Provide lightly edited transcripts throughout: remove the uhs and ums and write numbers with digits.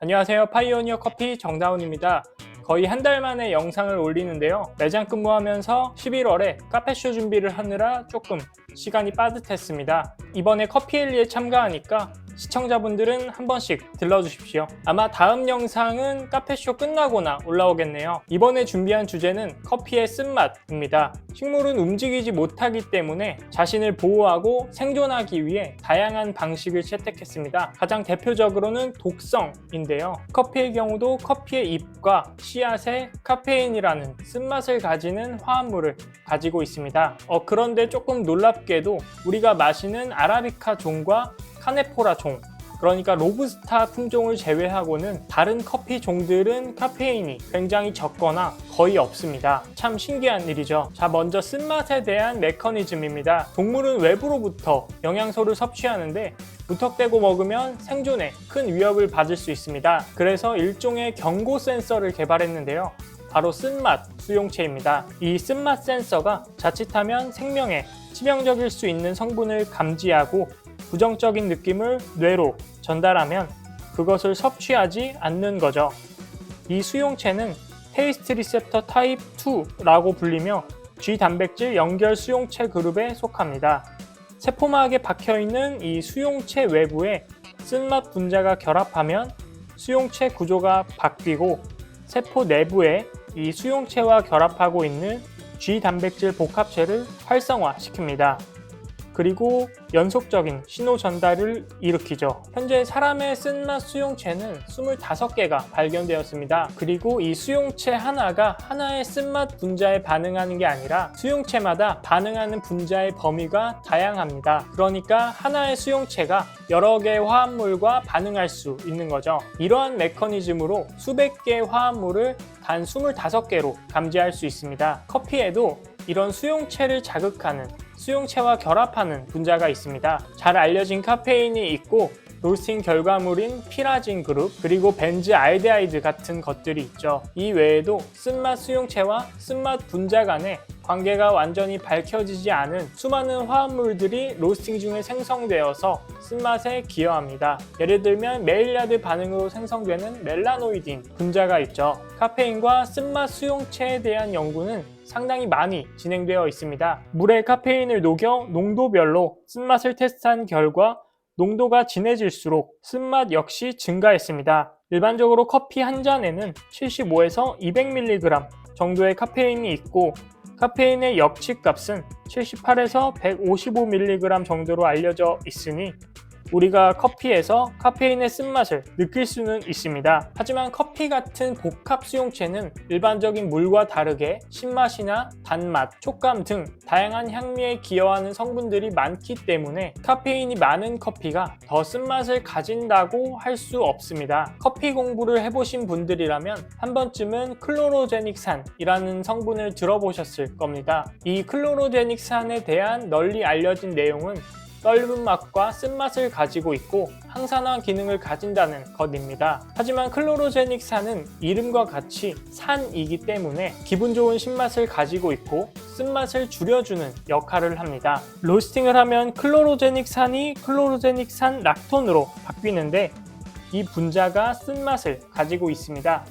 안녕하세요. 파이오니어 커피 정다운입니다. 거의 한 달 만에 영상을 올리는데요. 매장 근무하면서 11월에 카페쇼 준비를 하느라 조금 시간이 빠듯했습니다. 이번에 커피엘리에 참가하니까 시청자분들은 한 번씩 들러주십시오. 아마 다음 영상은 카페쇼 끝나거나 올라오겠네요. 이번에 준비한 주제는 커피의 쓴맛입니다. 식물은 움직이지 못하기 때문에 자신을 보호하고 생존하기 위해 다양한 방식을 채택했습니다. 가장 대표적으로는 독성인데요. 커피의 경우도 커피의 잎과 씨앗에 카페인이라는 쓴맛을 가지는 화합물을 가지고 있습니다. 그런데 조금 놀랍게도 우리가 마시는 아라비카 종과 카네포라 종, 그러니까 로부스타 품종을 제외하고는 다른 커피 종들은 카페인이 굉장히 적거나 거의 없습니다. 참 신기한 일이죠. 자, 먼저 쓴맛에 대한 메커니즘입니다. 동물은 외부로부터 영양소를 섭취하는데 무턱대고 먹으면 생존에 큰 위협을 받을 수 있습니다. 그래서 일종의 경고 센서를 개발했는데요. 바로 쓴맛 수용체입니다. 이 쓴맛 센서가 자칫하면 생명에 치명적일 수 있는 성분을 감지하고 부정적인 느낌을 뇌로 전달하면 그것을 섭취하지 않는 거죠. 이 수용체는 테이스트 리셉터 타입 2라고 불리며 G 단백질 연결 수용체 그룹에 속합니다. 세포막에 박혀있는 이 수용체 외부에 쓴맛 분자가 결합하면 수용체 구조가 바뀌고 세포 내부에 이 수용체와 결합하고 있는 G 단백질 복합체를 활성화시킵니다. 그리고 연속적인 신호 전달을 일으키죠. 현재 사람의 쓴맛 수용체는 25개가 발견되었습니다. 그리고 이 수용체 하나가 하나의 쓴맛 분자에 반응하는 게 아니라 수용체마다 반응하는 분자의 범위가 다양합니다. 그러니까 하나의 수용체가 여러 개의 화합물과 반응할 수 있는 거죠. 이러한 메커니즘으로 수백 개의 화합물을 단 25개로 감지할 수 있습니다. 커피에도 이런 수용체를 자극하는 수용체와 결합하는 분자가 있습니다. 잘 알려진 카페인이 있고 로스팅 결과물인 피라진 그룹 그리고 벤즈 알데하이드 같은 것들이 있죠. 이 외에도 쓴맛 수용체와 쓴맛 분자 간의 관계가 완전히 밝혀지지 않은 수많은 화합물들이 로스팅 중에 생성되어서 쓴맛에 기여합니다. 예를 들면 메일야드 반응으로 생성되는 멜라노이딘 분자가 있죠. 카페인과 쓴맛 수용체에 대한 연구는 상당히 많이 진행되어 있습니다. 물에 카페인을 녹여 농도별로 쓴맛을 테스트한 결과 농도가 진해질수록 쓴맛 역시 증가했습니다. 일반적으로 커피 한 잔에는 75에서 200mg 정도의 카페인이 있고 카페인의 역치값은 78에서 155mg 정도로 알려져 있으니 우리가 커피에서 카페인의 쓴맛을 느낄 수는 있습니다. 하지만 커피 같은 복합 수용체는 일반적인 물과 다르게 신맛이나 단맛, 촉감 등 다양한 향미에 기여하는 성분들이 많기 때문에 카페인이 많은 커피가 더 쓴맛을 가진다고 할 수 없습니다. 커피 공부를 해보신 분들이라면 한 번쯤은 클로로제닉산이라는 성분을 들어보셨을 겁니다. 이 클로로제닉산에 대한 널리 알려진 내용은 떫은 맛과 쓴맛을 가지고 있고 항산화 기능을 가진다는 것입니다. 하지만 클로로제닉산은 이름과 같이 산이기 때문에 기분 좋은 신맛을 가지고 있고 쓴맛을 줄여주는 역할을 합니다. 로스팅을 하면 클로로제닉산이 클로로제닉산 락톤으로 바뀌는데 이 분자가 쓴맛을 가지고 있습니다.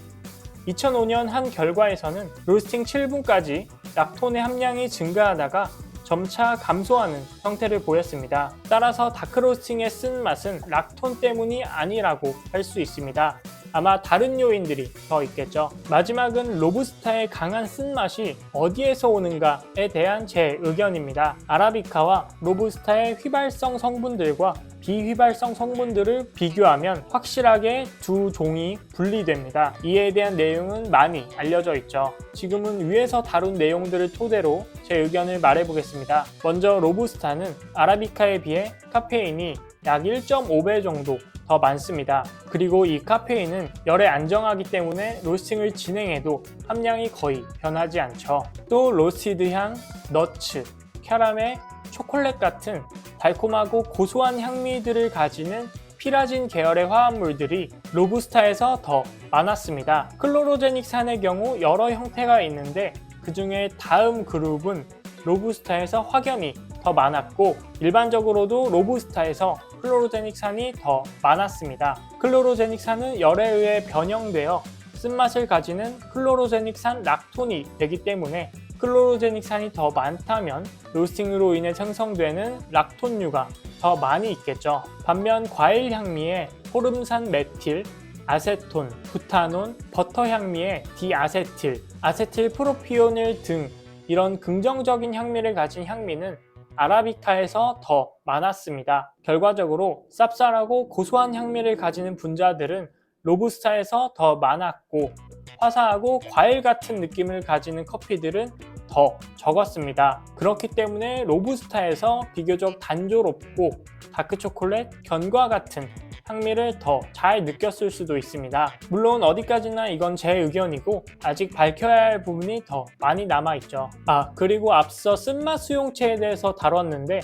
2005년 한 결과에서는 로스팅 7분까지 락톤의 함량이 증가하다가 점차 감소하는 형태를 보였습니다. 따라서 다크로스팅의 쓴맛은 락톤 때문이 아니라고 할 수 있습니다. 아마 다른 요인들이 더 있겠죠. 마지막은 로부스타의 강한 쓴맛이 어디에서 오는가에 대한 제 의견입니다. 아라비카와 로부스타의 휘발성 성분들과 비휘발성 성분들을 비교하면 확실하게 두 종이 분리됩니다. 이에 대한 내용은 많이 알려져 있죠. 지금은 위에서 다룬 내용들을 토대로 제 의견을 말해보겠습니다. 먼저 로부스타는 아라비카에 비해 카페인이 약 1.5배 정도 더 많습니다. 그리고 이 카페인은 열에 안정하기 때문에 로스팅을 진행해도 함량이 거의 변하지 않죠. 또 로스티드 향, 너츠, 캐러멜, 초콜릿 같은 달콤하고 고소한 향미들을 가지는 피라진 계열의 화합물들이 로부스타에서 더 많았습니다. 클로로제닉산의 경우 여러 형태가 있는데 그 중에 다음 그룹은 로부스타에서 확연히 더 많았고 일반적으로도 로부스타에서 클로로제닉산이 더 많았습니다. 클로로제닉산은 열에 의해 변형되어 쓴맛을 가지는 클로로제닉산 락톤이 되기 때문에 클로로제닉산이 더 많다면 로스팅으로 인해 생성되는 락톤류가 더 많이 있겠죠. 반면 과일 향미에 호름산 메틸, 아세톤, 부타논, 버터 향미에 디아세틸, 아세틸 프로피오닐 등 이런 긍정적인 향미를 가진 향미는 아라비카에서 더 많았습니다. 결과적으로 쌉쌀하고 고소한 향미를 가지는 분자들은 로부스타에서 더 많았고 화사하고 과일 같은 느낌을 가지는 커피들은 더 적었습니다. 그렇기 때문에 로부스타에서 비교적 단조롭고 다크초콜릿, 견과 같은 향미를 더 잘 느꼈을 수도 있습니다. 물론 어디까지나 이건 제 의견이고 아직 밝혀야 할 부분이 더 많이 남아있죠. 그리고 앞서 쓴맛 수용체에 대해서 다뤘는데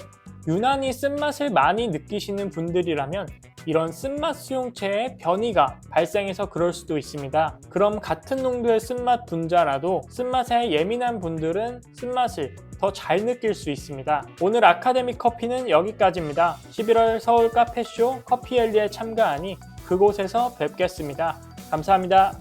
유난히 쓴맛을 많이 느끼시는 분들이라면 이런 쓴맛 수용체에 변이가 발생해서 그럴 수도 있습니다. 그럼 같은 농도의 쓴맛 분자라도 쓴맛에 예민한 분들은 쓴맛을 더 잘 느낄 수 있습니다. 오늘 아카데믹 커피는 여기까지입니다. 11월 서울 카페쇼 커피엘리에 참가하니 그곳에서 뵙겠습니다. 감사합니다.